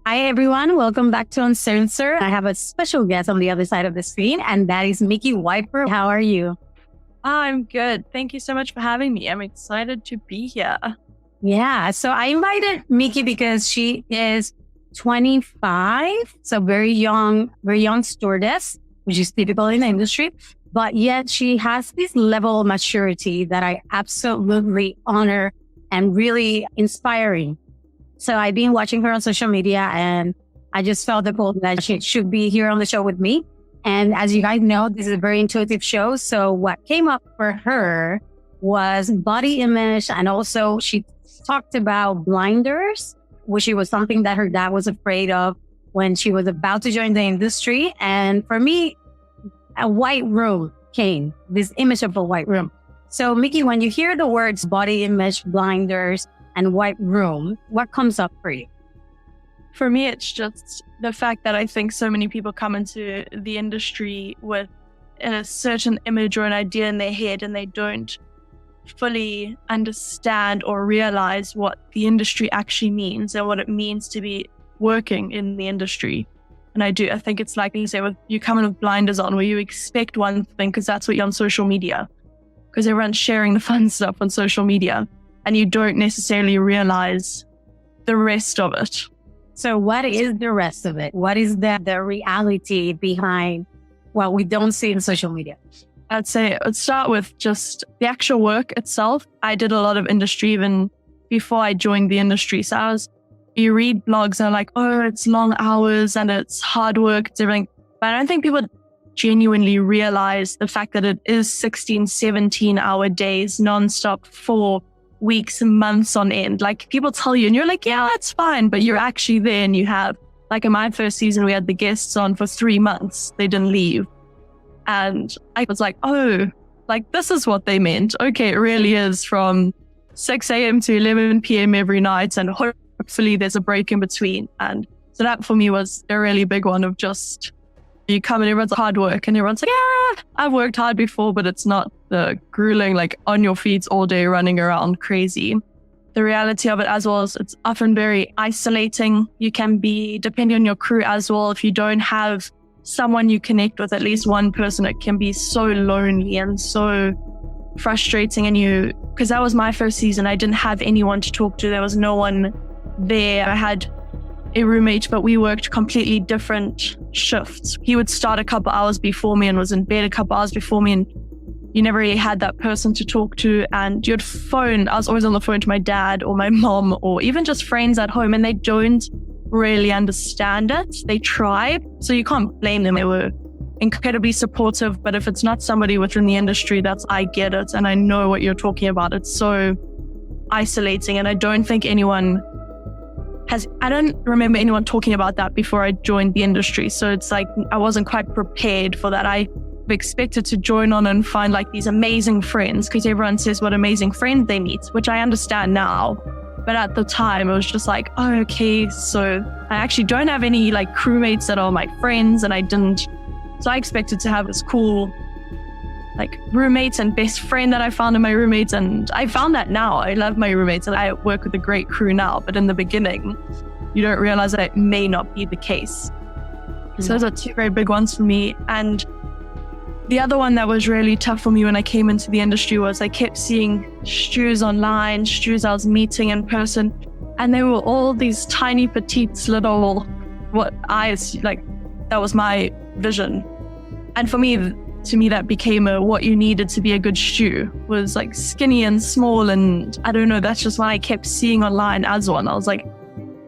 Hi, everyone. Welcome back to Uncensored. I have a special guest on the other side of the screen, and that is Mickey Wiper. How are you? I'm good. Thank you so much for having me. I'm excited to be here. Yeah. So I invited Mickey because she is 25. So very young stewardess, which is typical in the industry. But yet she has this level of maturity that I absolutely honor and really inspiring. So I've been watching her on social media and I just felt the call that she should be here on the show with me. And as you guys know, this is a very intuitive show. So what came up for her was body image. And also she talked about blinders, which was something that her dad was afraid of when she was about to join the industry. And for me, a white room came, this image of a white room. So Mickey, when you hear the words body image, blinders, and white room, what comes up for you? For me, it's just the fact that I think so many people come into the industry with a certain image or an idea in their head and they don't fully understand or realize what the industry actually means and what it means to be working in the industry. And I think it's like you say, you come in with blinders on where you expect one thing because that's what you're on social media, because everyone's sharing the fun stuff on social media. And you don't necessarily realize the rest of it. So what is the rest of it? What is the reality behind what we don't see in social media? I'd say I'd start with just the actual work itself. I did a lot of industry even before I joined the industry. So you read blogs and are like, oh, it's long hours and it's hard work, it's everything. But I don't think people genuinely realize the fact that it is 16, 17-hour days nonstop for weeks and months on end. Like people tell you and you're like, yeah, that's fine. But you're actually there and you have, like in my first season, we had the guests on for 3 months. They didn't leave. And I was like, oh, like this is what they meant. Okay, it really is from 6 a.m. to 11 p.m. every night. And hopefully there's a break in between. And so that for me was a really big one of just, you come and everyone's hard work and everyone's like, yeah, I've worked hard before, but it's not the grueling, like on your feet all day running around crazy. The reality of it as well is it's often very isolating. You can be, depending on your crew as well, if you don't have someone you connect with, at least one person, it can be so lonely and so frustrating. And because that was my first season, I didn't have anyone to talk to. There was no one there. I had a roommate, but we worked completely different shifts. He would start a couple hours before me and was in bed a couple hours before me, and you never really had that person to talk to. And you'd phone, I was always on the phone to my dad or my mom or even just friends at home, and they don't really understand it. They try, so you can't blame them. They were incredibly supportive, but if it's not somebody within the industry, I get it and I know what you're talking about. It's so isolating, and I don't think anyone I don't remember anyone talking about that before I joined the industry. So it's like, I wasn't quite prepared for that. I expected to join on and find like these amazing friends, because everyone says what amazing friends they meet, which I understand now. But at the time, it was just like, oh, okay, so I actually don't have any like crewmates that are my friends, and so I expected to have this cool like roommates and best friend that I found in my roommates. And I found that now. I love my roommates and I work with a great crew now. But in the beginning, you don't realize that it may not be the case. So those are two very big ones for me. And the other one that was really tough for me when I came into the industry was I kept seeing stews online, stews I was meeting in person. And they were all these tiny, petite, little, that was my vision. And to me, that became what you needed to be a good stew, was like skinny and small. And I don't know, that's just what I kept seeing online as one. I was like,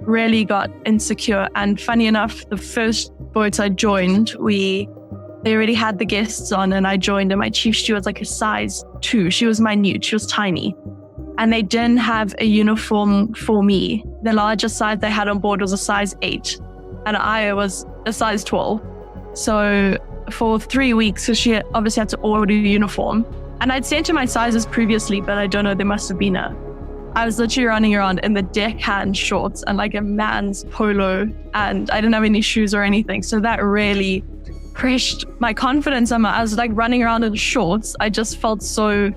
really got insecure. And funny enough, the first boat I joined, they already had the guests on and I joined, and my chief steward was like a size 2. She was minute, she was tiny. And they didn't have a uniform for me. The largest size they had on board was a size 8 and I was a size 12. So for 3 weeks, because she obviously had to order a uniform. And I'd sent her my sizes previously, but I don't know, there must have been I was literally running around in the deckhand shorts and like a man's polo, and I didn't have any shoes or anything. So that really crushed my confidence. I was like running around in shorts. I just felt so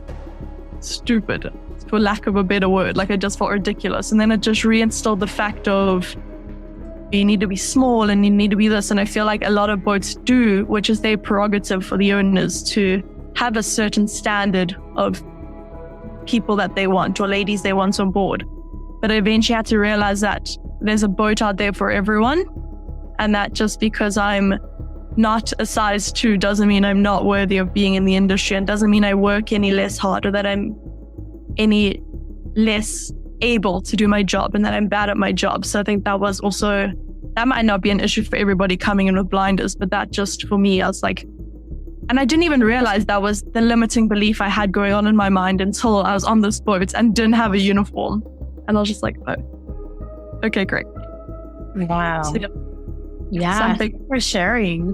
stupid, for lack of a better word. Like I just felt ridiculous. And then it just reinstilled the fact of you need to be small and you need to be this. And I feel like a lot of boats do, which is their prerogative for the owners to have a certain standard of people that they want or ladies they want on board. But I eventually had to realize that there's a boat out there for everyone. And that just because I'm not a size 2 doesn't mean I'm not worthy of being in the industry, and doesn't mean I work any less hard or that I'm any less able to do my job and that I'm bad at my job. So I think that was also, that might not be an issue for everybody coming in with blinders, but that just for me, I was like, and I didn't even realize that was the limiting belief I had going on in my mind until I was on this boat and didn't have a uniform. And I was just like, oh, okay, great. Wow. So, yeah, thank you for sharing.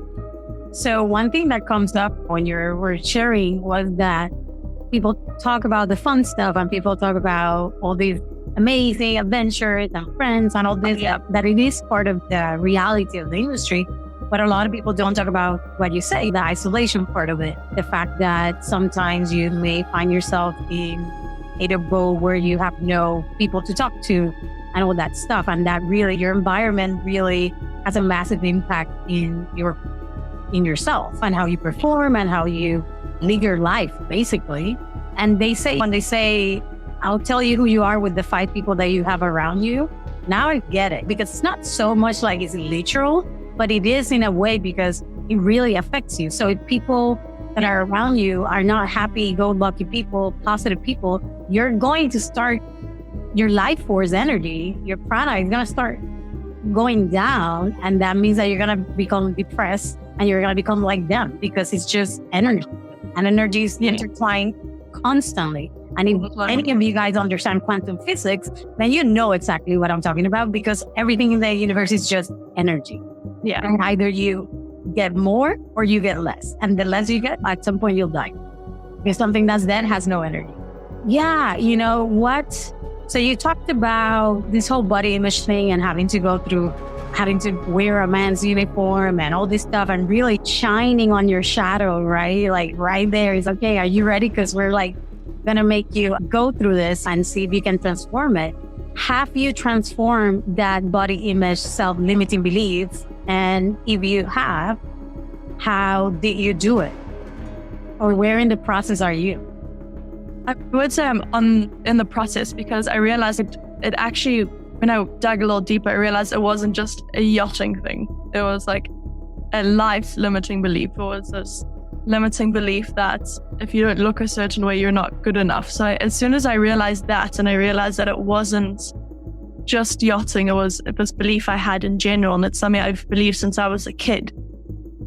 So one thing that comes up when we're sharing was that people talk about the fun stuff and people talk about all these amazing adventures and friends and all this, that it is part of the reality of the industry. But a lot of people don't talk about what you say, the isolation part of it. The fact that sometimes you may find yourself in a boat where you have no people to talk to and all that stuff. And that really, your environment really has a massive impact in yourself and how you perform and how you live your life, basically. And when they say, I'll tell you who you are with the 5 people that you have around you. Now I get it, because it's not so much like it's literal, but it is in a way because it really affects you. So if people that are around you are not happy-go-lucky people, positive people, you're going to start, your life force energy, your prana is going to start going down. And that means that you're going to become depressed and you're going to become like them, because it's just energy. And energy is intertwined constantly. And if any of you guys understand quantum physics, then you know exactly what I'm talking about, because everything in the universe is just energy. Yeah. And either you get more or you get less. And the less you get, at some point you'll die. Because something that's dead has no energy. Yeah, you know what? So you talked about this whole body image thing and having to wear a man's uniform and all this stuff and really shining on your shadow, right? Like right there is, okay, are you ready? Because we're like going to make you go through this and see if you can transform it. Have you transformed that body image self-limiting beliefs? And if you have, how did you do it? Or where in the process are you? I would say I'm in the process, because I realized it actually, when I dug a little deeper, I realized it wasn't just a yachting thing. It was like a life limiting belief. It was this limiting belief that if you don't look a certain way, you're not good enough. So as soon as I realized that, and I realized that it wasn't just yachting, it was this belief I had in general, and it's something I've believed since I was a kid,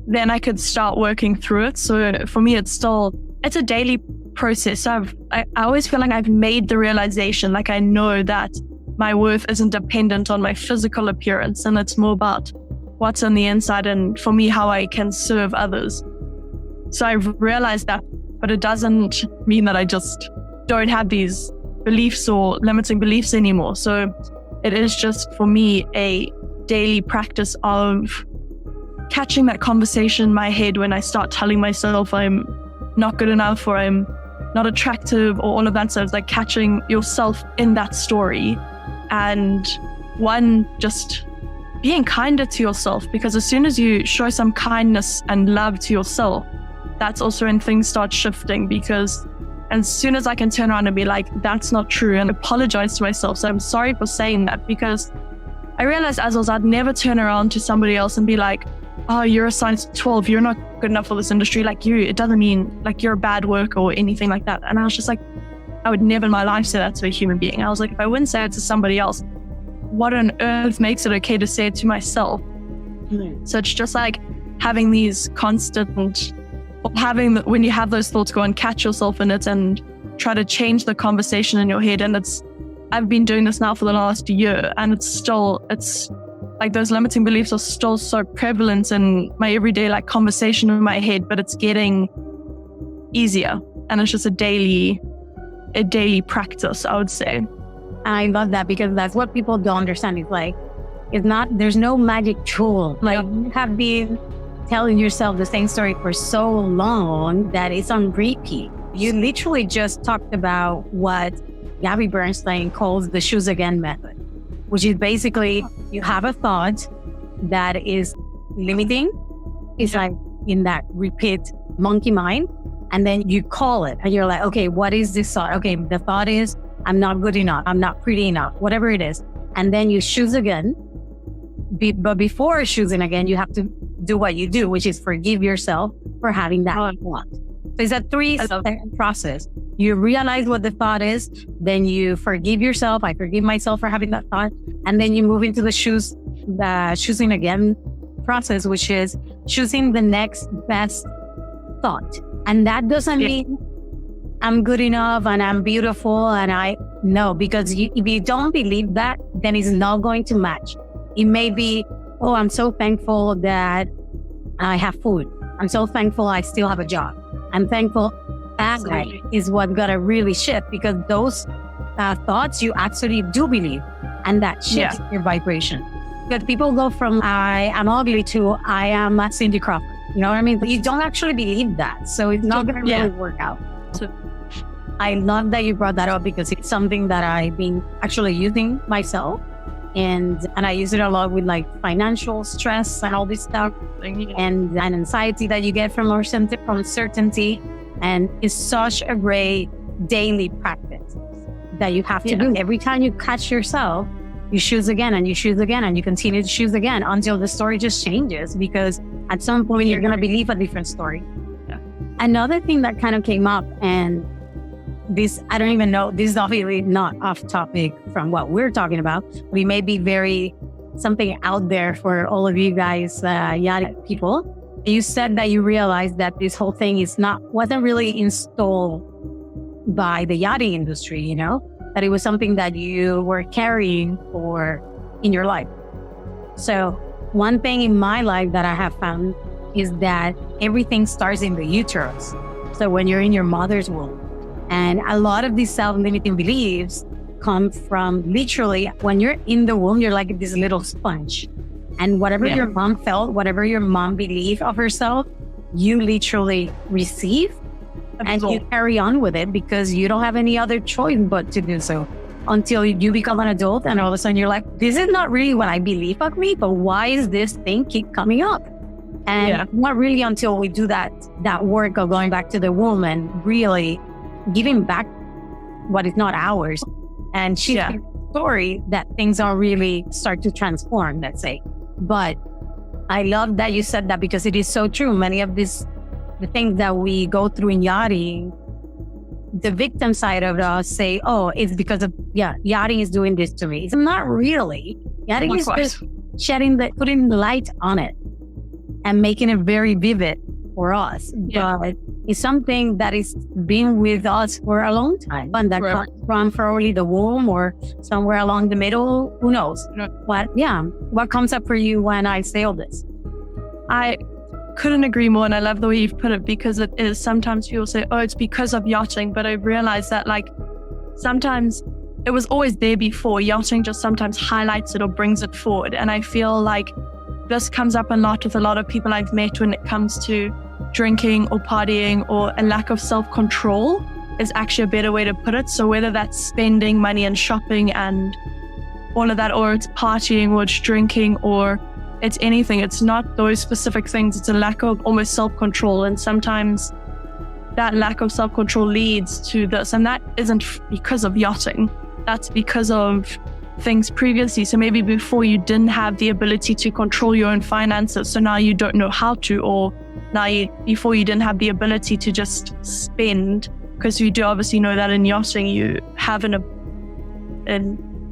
then I could start working through it. So for me, it's a daily process. So I always feel like I've made the realization, like I know that my worth isn't dependent on my physical appearance, and it's more about what's on the inside and for me, how I can serve others. So I've realized that, but it doesn't mean that I just don't have these beliefs or limiting beliefs anymore. So it is just for me a daily practice of catching that conversation in my head when I start telling myself I'm not good enough or I'm not attractive or all of that. So it's like catching yourself in that story, and just being kinder to yourself, because as soon as you show some kindness and love to yourself, that's also when things start shifting. Because as soon as I can turn around and be like, that's not true, and apologize to myself, so I'm sorry for saying that, because I realized as well, I'd never turn around to somebody else and be like, oh, you're a size 12, you're not good enough for this industry, like it doesn't mean like you're a bad worker or anything like that. And I was just like, I would never in my life say that to a human being. I was like, if I wouldn't say it to somebody else, what on earth makes it okay to say it to myself? So it's just like having these constant, when you have those thoughts, go and catch yourself in it and try to change the conversation in your head. And I've been doing this now for the last year, and it's like those limiting beliefs are still so prevalent in my everyday like conversation in my head, but it's getting easier. And it's just a daily practice, I would say. I love that, because that's what people don't understand. It's like, there's no magic tool. Like you have been telling yourself the same story for so long that it's on repeat. You literally just talked about what Gabby Bernstein calls the shoes again method, which is basically you have a thought, that is limiting. It's like in that repeat monkey mind. And then you call it and you're like, okay, what is this thought? Okay, the thought is, I'm not good enough. I'm not pretty enough, whatever it is. And then you choose again. But before choosing again, you have to do what you do, which is forgive yourself for having that want. So it's a 3-step process. You realize what the thought is, then you forgive yourself. I forgive myself for having that thought. And then you move into the choosing again process, which is choosing the next best thought. And that doesn't mean I'm good enough and I'm beautiful and no, because if you don't believe that, then it's not going to match. It may be, oh, I'm so thankful that I have food. I'm so thankful I still have a job. I'm thankful that is what got to really shift, because those thoughts you actually do believe, and that shifts your vibration. Because people go from I am ugly to I am Cindy Crawford. You know what I mean? But you don't actually believe that. So it's not going to really work out. So I love that you brought that up, because it's something that I've been actually using myself. And I use it a lot with like financial stress and all this stuff, and anxiety that you get from uncertainty. And it's such a great daily practice that you have to do. Every time you catch yourself, you choose again and you choose again and you continue to choose again until the story just changes, because at some point you're going to believe a different story. Another thing that kind of came up, and this, I don't even know, this is obviously not off topic from what we're talking about. We may be very something out there for all of you guys, yachting people. You said that you realized that this whole thing wasn't really installed by the yachting industry, you know, that it was something that you were carrying in your life. So one thing in my life that I have found is that everything starts in the uterus. So when you're in your mother's womb. And a lot of these self-limiting beliefs come from literally when you're in the womb, you're like this little sponge. And whatever your mom felt, whatever your mom believed of herself, you literally receive and you carry on with it, because you don't have any other choice but to do so until you become an adult. And all of a sudden you're like, this is not really what I believe of me, but why is this thing keep coming up? And not really until we do that work of going back to the womb and really giving back what is not ours, and she's the story, that things don't really start to transform, let's say. But I love that you said that, because it is so true. Many of the things that we go through in yachting, the victim side of us say, oh, it's because of yachting is doing this to me. It's not really. Yachting is just putting the light on it and making it very vivid for us. But it's something that is been with us for a long time, and that comes from probably the womb or somewhere along the middle. Who knows? What comes up for you when I say all this? I couldn't agree more, and I love the way you've put it, because it is, sometimes people say, oh, it's because of yachting, but I realized that like sometimes it was always there before. Yachting just sometimes highlights it or brings it forward. And I feel like this comes up a lot with a lot of people I've met when it comes to drinking or partying, or a lack of self-control is actually a better way to put it. So whether that's spending money and shopping and all of that, or it's partying, or it's drinking, or it's anything, it's not those specific things. It's a lack of almost self-control. And sometimes that lack of self-control leads to this. And that isn't because of yachting. That's because of things previously. So maybe before you didn't have the ability to control your own finances, so now you don't know how to, or before you didn't have the ability to just spend, because you do obviously know that in yachting you have an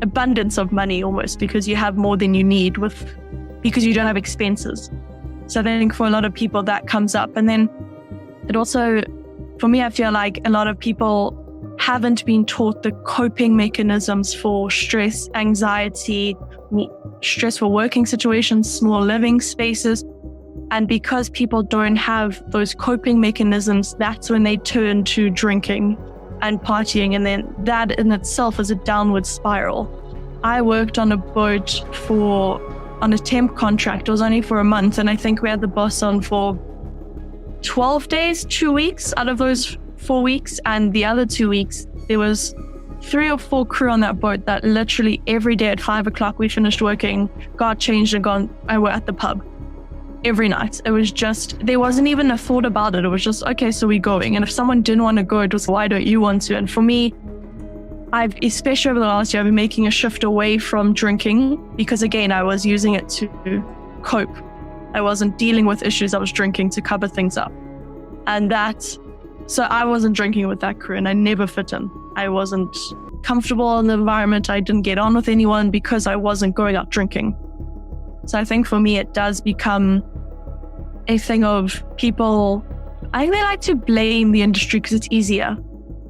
abundance of money almost, because you have more than you need because you don't have expenses. So I think for a lot of people that comes up. And then it also, for me, I feel like a lot of people haven't been taught the coping mechanisms for stress, anxiety, stressful working situations, small living spaces. And because people don't have those coping mechanisms, that's when they turn to drinking and partying. And then that in itself is a downward spiral. I worked on a boat on a temp contract. It was only for a month. And I think we had the boss on for 12 days, 2 weeks out of those 4 weeks. And the other 2 weeks, there was 3 or 4 crew on that boat that literally every day at 5 o'clock we finished working, got changed and were at the pub every night. It was just, there wasn't even a thought about it. It was just, okay, so we're going. And if someone didn't want to go, it was, why don't you want to? And for me, especially over the last year, I've been making a shift away from drinking because, again, I was using it to cope. I wasn't dealing with issues. I was drinking to cover things up. So I wasn't drinking with that crew and I never fit in. I wasn't comfortable in the environment. I didn't get on with anyone because I wasn't going out drinking. So I think for me, it does become a thing of people, I think they like to blame the industry because it's easier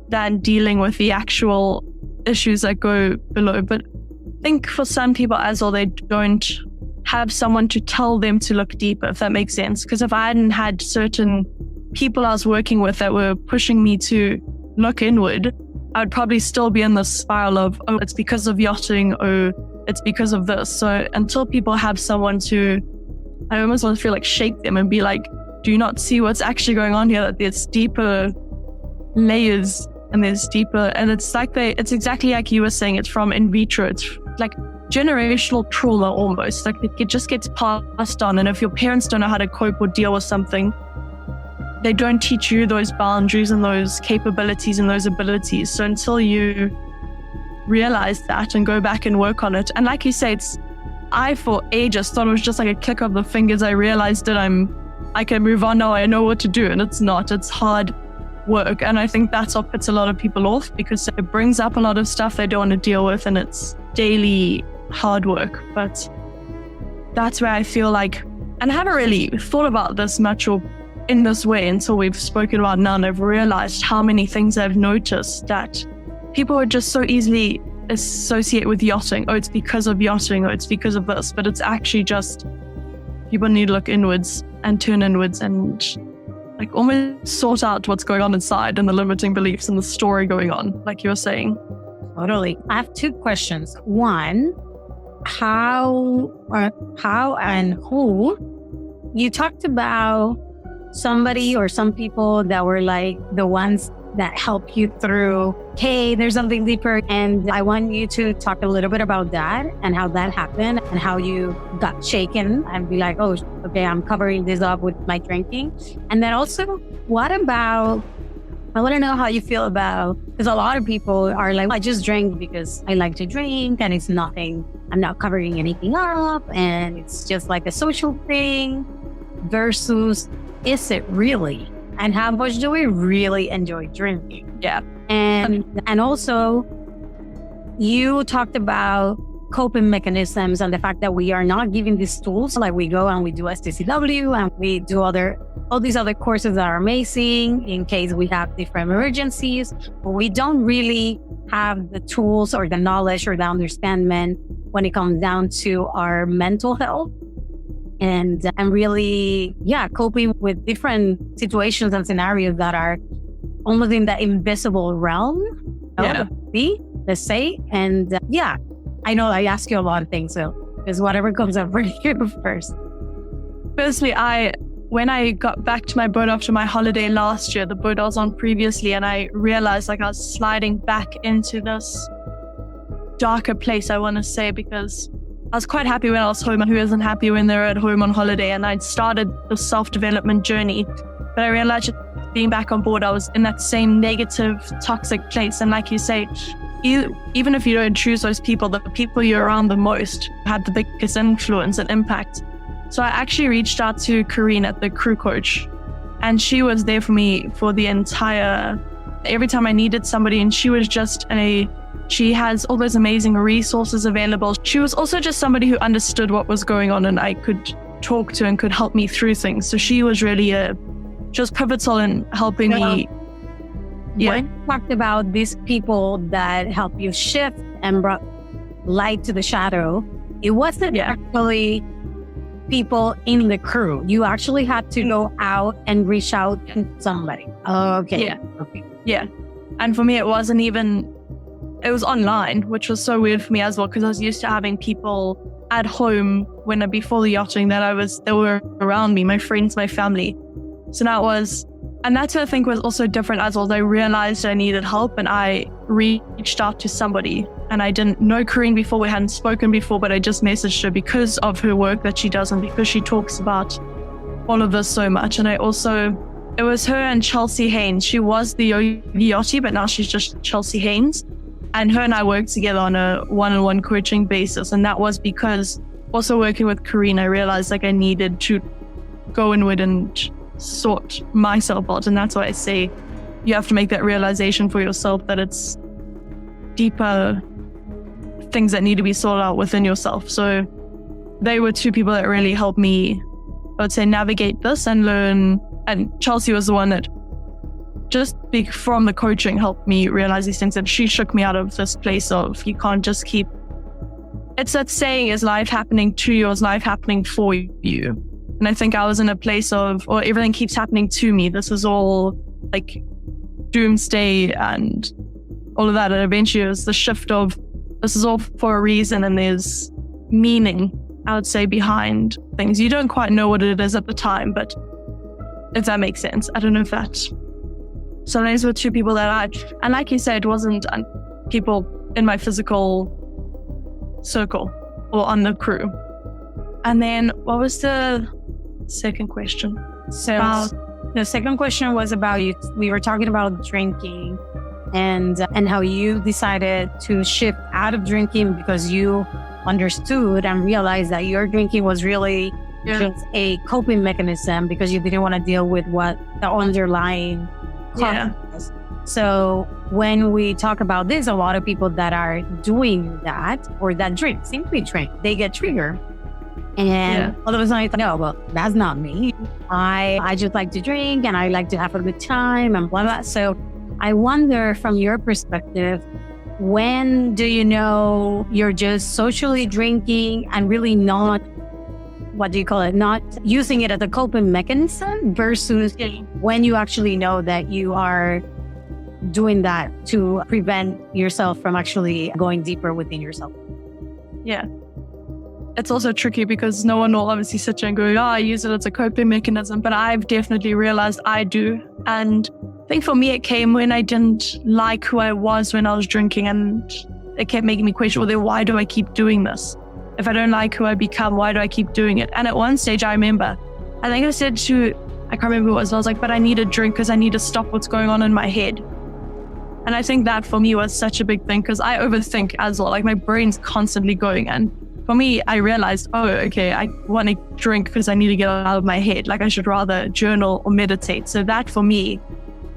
than dealing with the actual issues that go below. But I think for some people as well, they don't have someone to tell them to look deeper, if that makes sense. Because if I hadn't had certain people I was working with that were pushing me to look inward, I would probably still be in this spiral of, oh, it's because of yachting, oh, it's because of this. So until people have someone to, I almost want to feel like shake them and be like, do you not see what's actually going on here? That there's deeper layers and there's deeper, and it's it's exactly like you were saying, it's from in vitro. It's like generational trauma almost. Like it just gets passed on. And if your parents don't know how to cope or deal with something, they don't teach you those boundaries and those capabilities and those abilities. So until you realize that and go back and work on it. And like you say, I for ages thought it was just like a click of the fingers. I realized that I can move on now. I know what to do. And it's not, it's hard work. And I think that's what puts a lot of people off because it brings up a lot of stuff they don't want to deal with. And it's daily hard work. But that's where I feel like, and I haven't really thought about this much or in this way until we've spoken about now. And I've realized how many things I've noticed that people would just so easily associate with yachting. Oh, it's because of yachting, or it's because of this. But it's actually just people need to look inwards and turn inwards and like almost sort out what's going on inside and the limiting beliefs and the story going on, like you were saying. Totally. I have 2 questions. One, how and who? You talked about somebody or some people that were like the ones that help you through, hey, there's something deeper. And I want you to talk a little bit about that and how that happened and how you got shaken and be like, oh, okay, I'm covering this up with my drinking. And then also, what about, I want to know how you feel about, because a lot of people are like, I just drink because I like to drink and it's nothing, I'm not covering anything up and it's just like a social thing versus, is it really? And how much do we really enjoy drinking? Yeah. And also, you talked about coping mechanisms and the fact that we are not giving these tools. Like we go and we do STCW and we do all these other courses that are amazing in case we have different emergencies, but we don't really have the tools or the knowledge or the understanding when it comes down to our mental health. And really, coping with different situations and scenarios that are almost in the invisible realm. Let's say. And I know I ask you a lot of things, so just whatever comes up for you first. Firstly, when I got back to my boat after my holiday last year, the boat I was on previously, and I realized like I was sliding back into this darker place, I want to say, because I was quite happy when I was home, and who isn't happy when they're at home on holiday? And I'd started the self-development journey, but I realized being back on board, I was in that same negative, toxic place. And like you say, even if you don't choose those people, the people you're around the most have the biggest influence and impact. So I actually reached out to Karine at the crew coach, and she was there for me for the every time I needed somebody. And she was just she has all those amazing resources available. She was also just somebody who understood what was going on and I could talk to and could help me through things. So she was really just pivotal in helping me. Yeah. When you talked about these people that help you shift and brought light to the shadow, it wasn't actually people in the crew. You actually had to go out and reach out to somebody. Okay. Yeah. Okay. Yeah. And for me, it wasn't even, it was online, which was so weird for me as well, because I was used to having people at home before the yachting that were around me, my friends, my family. So now it was And that's what I think was also different as well. I realized I needed help and I reached out to somebody, and I didn't know Karine before. We hadn't spoken before, but I just messaged her because of her work that she does and because she talks about all of this so much. And it was her and Chelsea Haynes. She was the Yachty, but now she's just Chelsea Haynes. And her and I worked together on a one-on-one coaching basis. And that was because also working with Karine, I realized like I needed to go inward and sort myself out. And that's why I say you have to make that realization for yourself that it's deeper things that need to be sorted out within yourself. So they were two people that really helped me, I would say, navigate this and learn. And Chelsea was the one that just from the coaching helped me realize these things. And she shook me out of this place of you can't just keep, it's that saying, is life happening to you or is life happening for you? And I think I was in a place of, or everything keeps happening to me. This is all like doomsday and all of that. And eventually it was the shift of this is all for a reason and there's meaning, I would say, behind things. You don't quite know what it is at the time, but if that makes sense. I don't know if that. So those were two people that and like you said, it wasn't people in my physical circle or on the crew. And then what was the second question? So the second question was about you. We were talking about drinking and how you decided to shift out of drinking because you understood and realized that your drinking was really just a coping mechanism because you didn't want to deal with what the underlying cause was. So when we talk about this, a lot of people that are doing that or that simply drink, they get triggered. And all of a sudden, no, well, that's not me. I just like to drink and I like to have a good time and blah, blah. So I wonder from your perspective, when do you know you're just socially drinking and really not, what do you call it, not using it as a coping mechanism versus when you actually know that you are doing that to prevent yourself from actually going deeper within yourself? Yeah. It's also tricky because no one will obviously sit here and go, I use it as a coping mechanism, but I've definitely realized I do. And I think for me, it came when I didn't like who I was when I was drinking, and it kept making me question, well, then why do I keep doing this? If I don't like who I become, why do I keep doing it? And at one stage, I remember, I think I said to, I can't remember who it was, I was like, but I need a drink because I need to stop what's going on in my head. And I think that for me was such a big thing because I overthink as well. Like my brain's constantly going. And for me, I realized, I want to drink because I need to get it out of my head. Like I should rather journal or meditate. So that for me,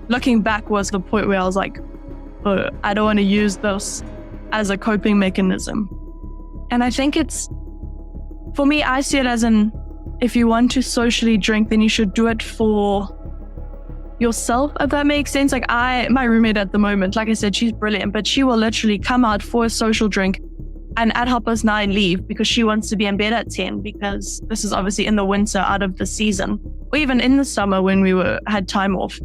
looking back, was the point where I was like, I don't want to use this as a coping mechanism. And I think for me, I see it as if you want to socially drink, then you should do it for yourself, if that makes sense. Like my roommate at the moment, like I said, she's brilliant, but she will literally come out for a social drink and at 9:30 leave because she wants to be in bed at 10 because this is obviously in the winter out of the season, or even in the summer when we had time off.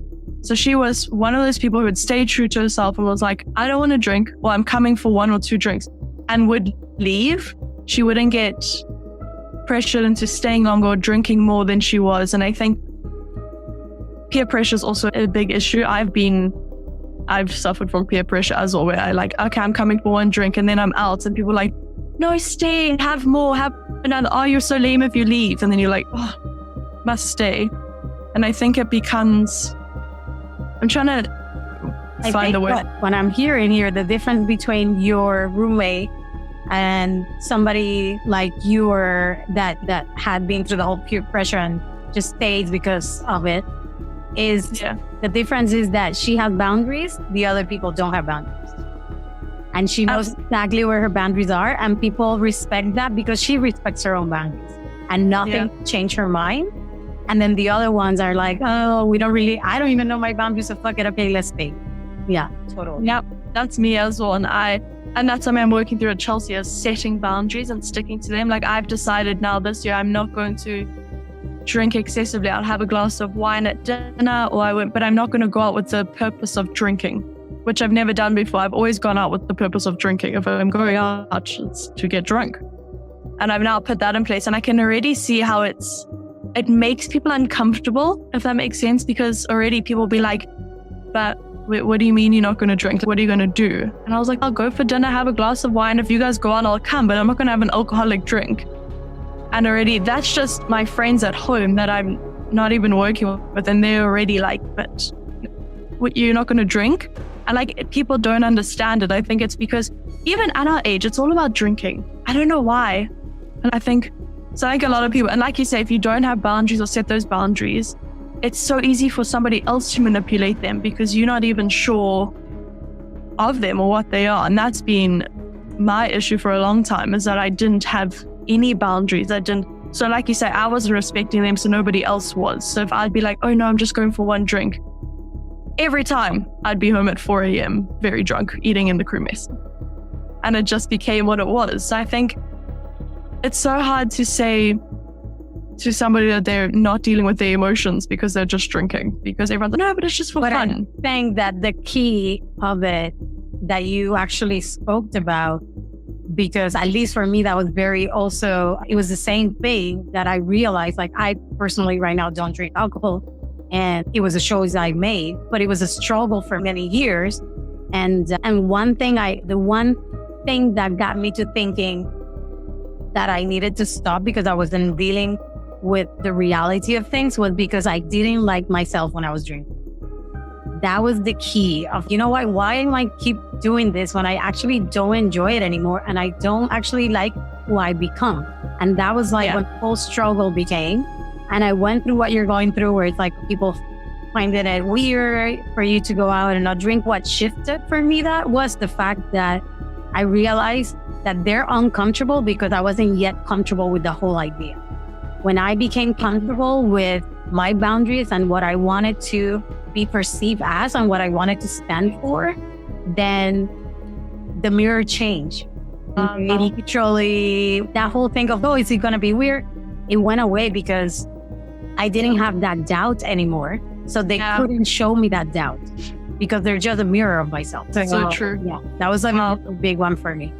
So she was one of those people who would stay true to herself and was like, I don't want to drink, or I'm coming for 1 or 2 drinks, and would leave. She wouldn't get pressured into staying longer or drinking more than she was. And I think peer pressure is also a big issue. I've suffered from peer pressure as well, where I like, okay, I'm coming for 1 drink and then I'm out, and people are like, no, stay, have more, have another. Oh, you're so lame if you leave. And then you're like, must stay. And I think it becomes, I'm trying to find a way. What I'm hearing here, the difference between your roommate and somebody like you or that had been through the whole peer pressure and just stayed because of it, is the difference is that she has boundaries, the other people don't have boundaries. And she knows exactly where her boundaries are, and people respect that because she respects her own boundaries and nothing changed her mind. And then the other ones are like, I don't even know my boundaries, so fuck it, okay, let's stay. Yeah, totally. Yep, that's me as well. And that's something I'm working through at Chelsea, is setting boundaries and sticking to them. Like I've decided now this year, I'm not going to drink excessively. I'll have a glass of wine at dinner, but I'm not going to go out with the purpose of drinking, which I've never done before. I've always gone out with the purpose of drinking. If I'm going out, it's to get drunk. And I've now put that in place, and I can already see how it's it makes people uncomfortable, if that makes sense, because already people be like, but what do you mean you're not going to drink? What are you going to do? And I was like, I'll go for dinner, have a glass of wine. If you guys go on, I'll come, but I'm not going to have an alcoholic drink. And already that's just my friends at home that I'm not even working with. And they're already like, but what, you're not going to drink? And like, people don't understand it. I think it's because even at our age, it's all about drinking. I don't know why. And I think, so like a lot of people, and like you say, if you don't have boundaries or set those boundaries, it's so easy for somebody else to manipulate them because you're not even sure of them or what they are. And that's been my issue for a long time, is that I didn't have any boundaries. So like you say, I wasn't respecting them, so nobody else was. So if I'd be like, oh no, I'm just going for one drink, every time I'd be home at 4 a.m. very drunk, eating in the crew mess. And it just became what it was. So I think it's so hard to say to somebody that they're not dealing with their emotions because they're just drinking, because everyone's like, no, but it's just for fun. I think that the key of it that you actually spoke about, because at least for me, that was very also, it was the same thing that I realized, like I personally right now don't drink alcohol, and it was a choice I made, but it was a struggle for many years. And the one thing that got me to thinking that I needed to stop because I wasn't dealing with the reality of things was because I didn't like myself when I was drinking. That was the key of, you know what, why am I keep doing this when I actually don't enjoy it anymore and I don't actually like who I become? And that was like when the whole struggle became. And I went through what you're going through, where it's like people finding it weird for you to go out and not drink. What shifted for me, that was the fact that I realized that they're uncomfortable because I wasn't yet comfortable with the whole idea. When I became comfortable with my boundaries and what I wanted to be perceived as and what I wanted to stand for, then the mirror changed. Literally, that whole thing of, oh, is it going to be weird? It went away because I didn't have that doubt anymore. So they couldn't show me that doubt because they're just a mirror of myself. So true. Yeah, that was like a big one for me.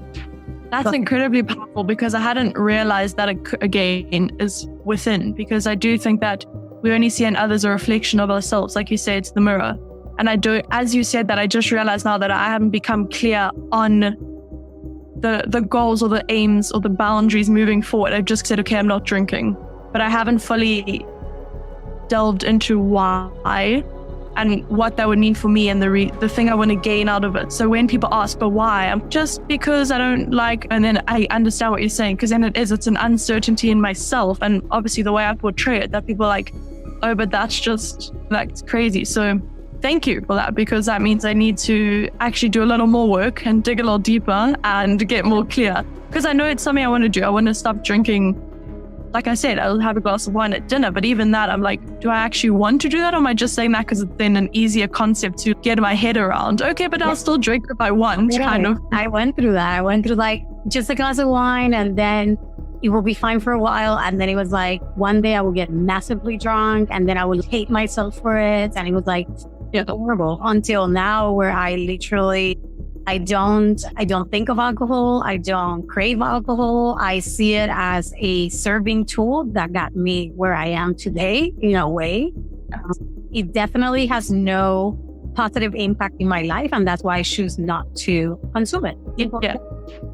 That's incredibly powerful, because I hadn't realized that again is within, because I do think that we only see in others a reflection of ourselves. Like you say, it's the mirror. And I do, as you said that, I just realized now that I haven't become clear on the goals or the aims or the boundaries moving forward. I've just said, okay, I'm not drinking, but I haven't fully delved into why and what that would mean for me and the thing I want to gain out of it. So when people ask, but why? I'm just because I don't like, and then I understand what you're saying, because then it's an uncertainty in myself. And obviously the way I portray it, that people are like, oh, but that's just like crazy. So thank you for that, because that means I need to actually do a little more work and dig a little deeper and get more clear. Because I know it's something I want to do. I want to stop drinking. Like I said, I'll have a glass of wine at dinner, but even that, I'm like, do I actually want to do that? Or am I just saying that because it's then an easier concept to get my head around? Okay, but I'll still drink if I want, kind of. I went through that. I went through like just a glass of wine, and then it will be fine for a while. And then it was like, one day I will get massively drunk, and then I will hate myself for it. And it was like horrible until now, where I literally, I don't think of alcohol. I don't crave alcohol. I see it as a serving tool that got me where I am today in a way. It definitely has no positive impact in my life. And that's why I choose not to consume it.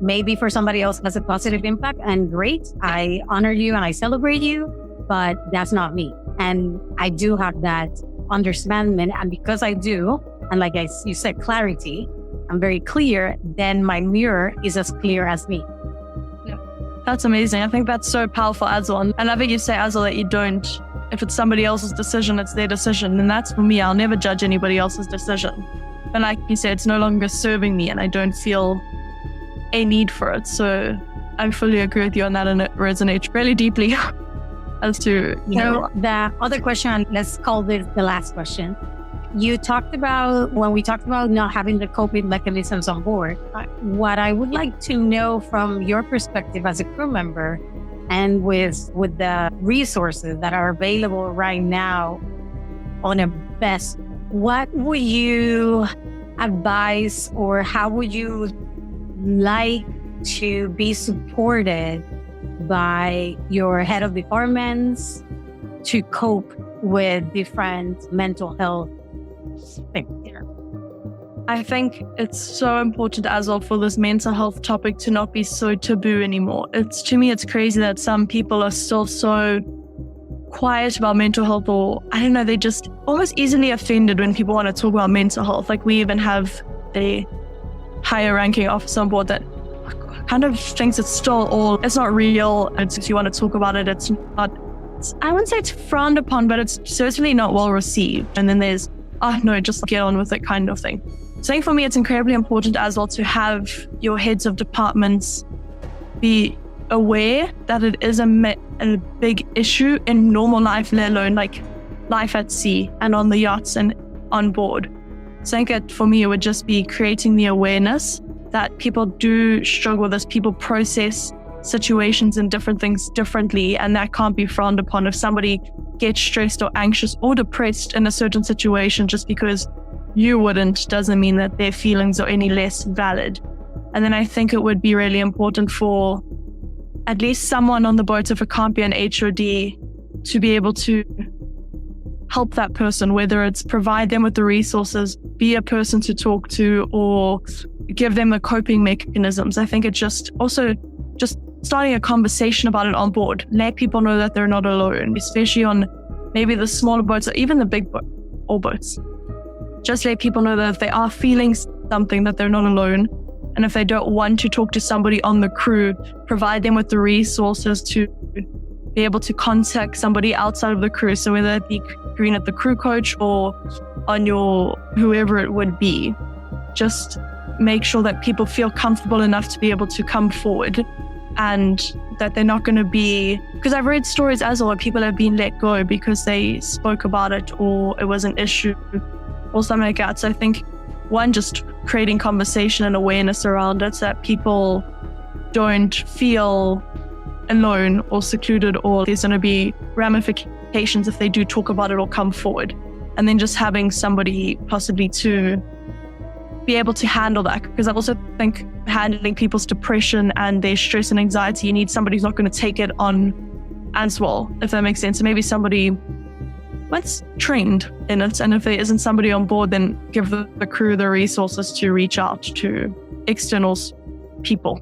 Maybe for somebody else it has a positive impact, and great. I honor you and I celebrate you, but that's not me. And I do have that understanding. And because I do, and like you said, clarity, I'm very clear, then my mirror is as clear as me. Yeah. That's amazing. I think that's so powerful as well. And I love it you say, as well, that you don't, if it's somebody else's decision, it's their decision. And that's for me. I'll never judge anybody else's decision. But like you said, it's no longer serving me and I don't feel a need for it. So I fully agree with you on that, and it resonates really deeply as to, the other question, let's call this the last question. You talked about, when we talked about not having the coping mechanisms on board, what I would like to know from your perspective as a crew member, and with the resources that are available right now on a best, what would you advise, or how would you like to be supported by your head of departments to cope with different mental health things there? I think it's so important as well for this mental health topic to not be so taboo anymore. To me, it's crazy that some people are still so quiet about mental health, or I don't know, they just almost easily offended when people want to talk about mental health. Like we even have a higher ranking officer on board that kind of thinks it's not real. And if you want to talk about it, I wouldn't say it's frowned upon, but it's certainly not well received. And then there's, oh no, just get on with it kind of thing. So I think for me, it's incredibly important as well to have your heads of departments be aware that it is a big issue in normal life, let alone like life at sea and on the yachts and on board. So I think for me, it would just be creating the awareness that people do struggle with this. People process situations and different things differently, and that can't be frowned upon. If somebody gets stressed or anxious or depressed in a certain situation, just because you wouldn't doesn't mean that their feelings are any less valid. And then I think it would be really important for at least someone on the boat, if it can't be an HOD, to be able to help that person, whether it's provide them with the resources, be a person to talk to, or give them the coping mechanisms. I think it's just starting a conversation about it on board. Let people know that they're not alone, especially on maybe the smaller boats or even the big boats. Just let people know that if they are feeling something, that they're not alone. And if they don't want to talk to somebody on the crew, provide them with the resources to be able to contact somebody outside of the crew. So whether it be green at the crew coach or on your whoever it would be, just make sure that people feel comfortable enough to be able to come forward, and that they're not going to be, because I've read stories as well where people have been let go because they spoke about it or it was an issue or something like that. So I think just creating conversation and awareness around it so that people don't feel alone or secluded, or there's going to be ramifications if they do talk about it or come forward. And then just having somebody possibly to be able to handle that, because I also think handling people's depression and their stress and anxiety, you need somebody who's not going to take it on as well, if that makes sense. So maybe somebody that's trained in it, and if there isn't somebody on board, then give the crew the resources to reach out to external people.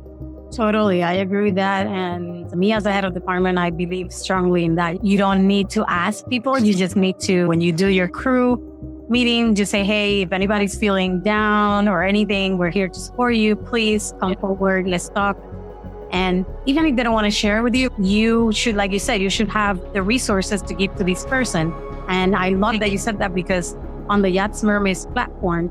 Totally, I agree with that. And me as a head of department, I believe strongly in that. You don't need to ask people. You just need to, when you do your crew meeting, just say, hey, if anybody's feeling down or anything, we're here to support you. Please come forward. Let's talk. And even if they don't want to share with you, you should, like you said, you should have the resources to give to this person. And I love that you said that, because on the Yachts Mermaids platform,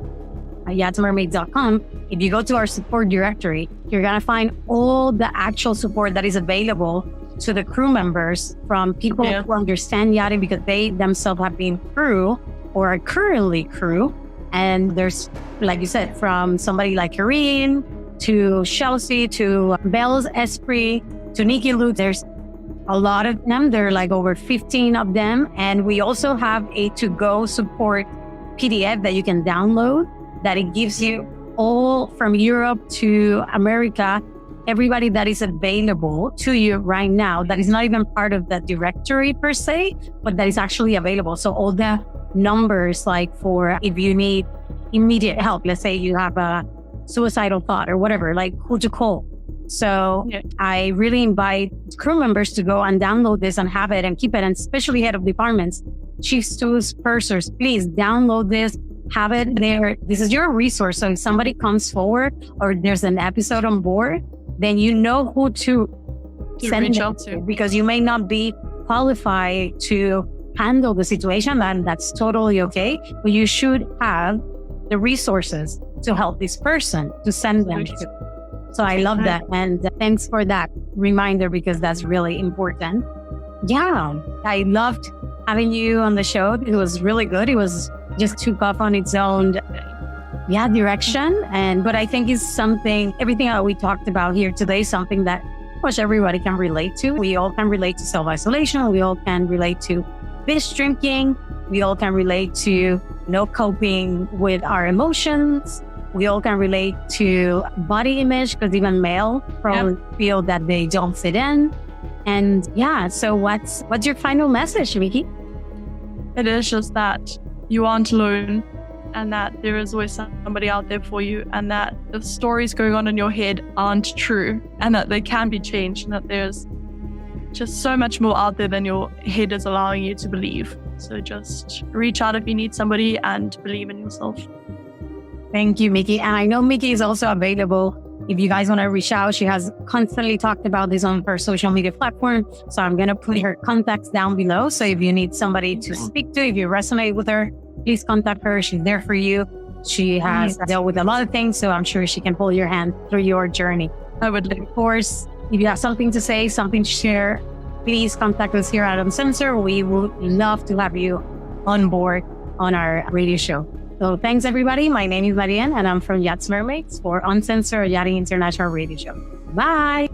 at yachtsmermaids.com, if you go to our support directory, you're going to find all the actual support that is available to the crew members, from people who understand yachting because they themselves have been crew or are currently crew. And there's, like you said, from somebody like Marien to Chelsea to Belle's Esprit to Nikki Luke, there's a lot of them. There are like over 15 of them. And we also have a to-go support PDF that you can download, that it gives you all from Europe to America, everybody that is available to you right now, that is not even part of the directory per se, but that is actually available. So all the numbers, like for if you need immediate help, let's say you have a suicidal thought or whatever, like who to call. So I really invite crew members to go and download this and have it and keep it, and especially head of departments, chief stewards, pursers, please download this, have it there. This is your resource. So if somebody comes forward or there's an episode on board, then you know who to send reach it out to, because you may not be qualified to handle the situation, and that's totally okay. But you should have the resources to help this person, to send them to. So I love that. And thanks for that reminder, because that's really important. Yeah, I loved having you on the show. It was really good. It was just took off on its own direction. But I think it's something, everything that we talked about here today, is something that pretty much everybody can relate to. We all can relate to self-isolation. We all can relate to binge drinking. We all can relate to no coping with our emotions. We all can relate to body image, because even male probably feel that they don't fit in. And yeah, so what's your final message, Miki? It is just that you aren't alone, and that there is always somebody out there for you, and that the stories going on in your head aren't true, and that they can be changed, and that there's just so much more out there than your head is allowing you to believe. So just reach out if you need somebody and believe in yourself. Thank you, Miki. And I know Miki is also available if you guys want to reach out. She has constantly talked about this on her social media platform. So I'm going to put her contacts down below. So if you need somebody to speak to, if you resonate with her, please contact her. She's there for you. She has dealt with a lot of things, so I'm sure she can hold your hand through your journey. I would, of course, if you have something to say, something to share, please contact us here at Uncensored. We would love to have you on board on our radio show. So thanks, everybody. My name is Marien, and I'm from Yachts Mermaids for Uncensored Yachting International Radio Show. Bye.